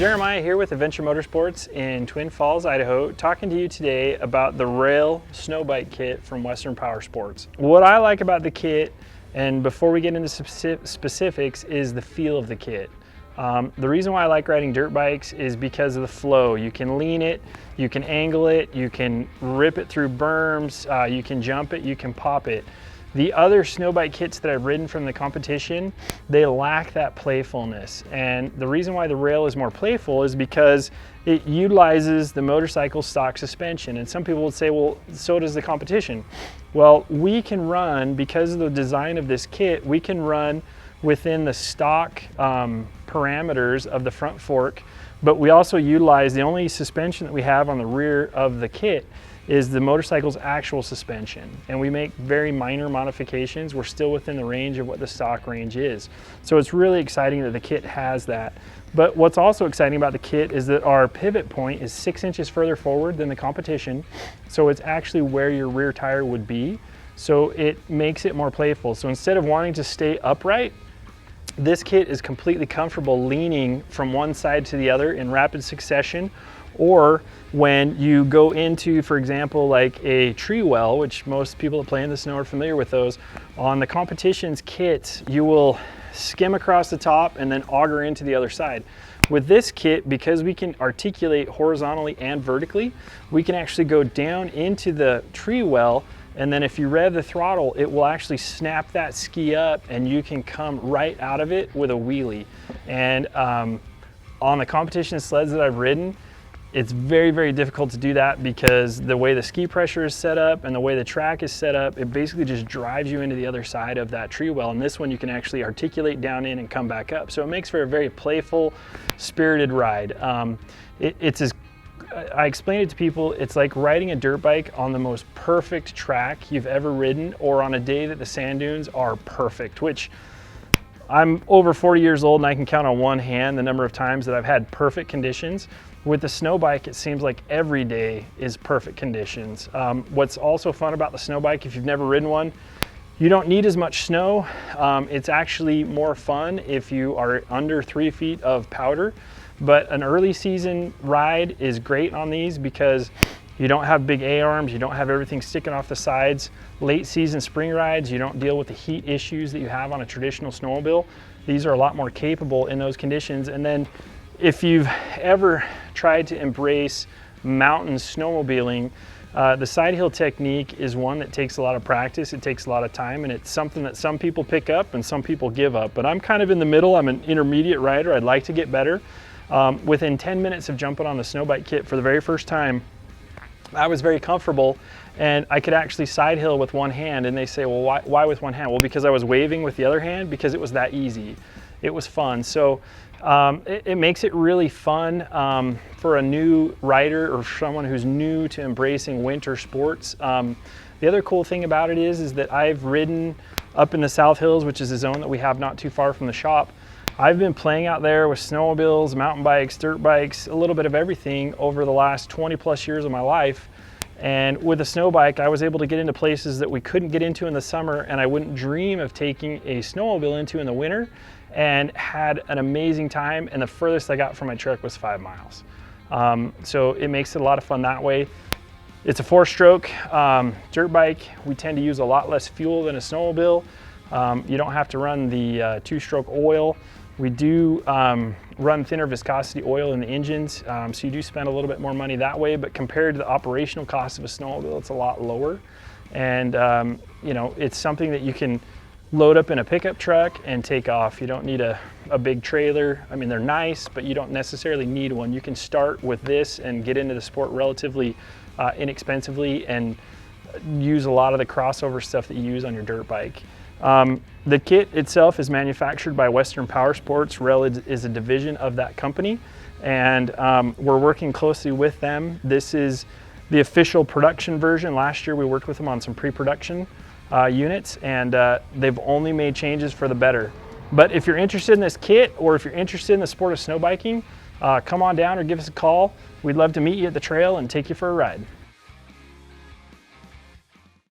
Jeremiah here with Adventure Motorsports in Twin Falls, Idaho, talking to you today about the Rale snow bike kit from Western Power Sports. What I like about the kit, and before we get into specifics, is the feel of the kit. The reason why I like riding dirt bikes is because of the flow. You can lean it, you can angle it, you can rip it through berms, you can jump it, you can pop it. The other snow bike kits that I've ridden from the competition, they lack that playfulness. And the reason why the Rale is more playful is because it utilizes the motorcycle stock suspension. And some people would say, well, so does the competition. Well, we can run, because of the design of this kit, we can run within the stock parameters of the front fork, but we also utilize the only suspension that we have on the rear of the kit is the motorcycle's actual suspension, and we make very minor modifications. We're still within the range of what the stock range is. So it's really exciting that the kit has that. But what's also exciting about the kit is that our pivot point is 6 inches further forward than the competition, so it's actually where your rear tire would be. So it makes it more playful. So instead of wanting to stay upright, this kit is completely comfortable leaning from one side to the other in rapid succession, or when you go into, for example, like a tree well, which most people that play in the snow are familiar with those. On the competition's kits, you will skim across the top and then auger into the other side. With this kit, because we can articulate horizontally and vertically, we can actually go down into the tree well, and then if you rev the throttle, it will actually snap that ski up and you can come right out of it with a wheelie. And on the competition sleds that I've ridden, it's very, very difficult to do that because the way the ski pressure is set up and the way the track is set up, it basically just drives you into the other side of that tree well. And this one you can actually articulate down in and come back up. So it makes for a very playful, spirited ride. I explain it to people, it's like riding a dirt bike on the most perfect track you've ever ridden, or on a day that the sand dunes are perfect, which I'm over 40 years old and I can count on one hand the number of times that I've had perfect conditions. With the snow bike, it seems like every day is perfect conditions. What's also fun about the snow bike, if you've never ridden one, you don't need as much snow. It's actually more fun if you are under 3 feet of powder. But an early season ride is great on these because you don't have big A-arms, you don't have everything sticking off the sides. Late season spring rides, you don't deal with the heat issues that you have on a traditional snowmobile. These are a lot more capable in those conditions. And then if you've ever tried to embrace mountain snowmobiling, the side hill technique is one that takes a lot of practice, it takes a lot of time, and it's something that some people pick up and some people give up. But I'm kind of in the middle. I'm an intermediate rider. I'd like to get better. Within 10 minutes of jumping on the snow bike kit for the very first time, I was very comfortable and I could actually side hill with one hand. And they say, well, why with one hand? Well, because I was waving with the other hand, because it was that easy. It was fun. So it makes it really fun for a new rider or someone who's new to embracing winter sports. The other cool thing about it is that I've ridden up in the South Hills, which is a zone that we have not too far from the shop. I've been playing out there with snowmobiles, mountain bikes, dirt bikes, a little bit of everything over the last 20 plus years of my life. And with a snow bike, I was able to get into places that we couldn't get into in the summer and I wouldn't dream of taking a snowmobile into in the winter, and had an amazing time. And the furthest I got from my truck was 5 miles. So it makes it a lot of fun that way. It's a 4-stroke dirt bike. We tend to use a lot less fuel than a snowmobile. You don't have to run the 2-stroke oil. We do run thinner viscosity oil in the engines, so you do spend a little bit more money that way, but compared to the operational cost of a snowmobile, it's a lot lower. And you know, it's something that you can load up in a pickup truck and take off. You don't need a big trailer. I mean, they're nice, but you don't necessarily need one. You can start with this and get into the sport relatively inexpensively and use a lot of the crossover stuff that you use on your dirt bike. The kit itself is manufactured by Western Power Sports. Rale is a division of that company, and we're working closely with them. This is the official production version. Last year we worked with them on some pre-production units, and they've only made changes for the better. But if you're interested in this kit, or if you're interested in the sport of snow biking, come on down or give us a call. We'd love to meet you at the trail and take you for a ride.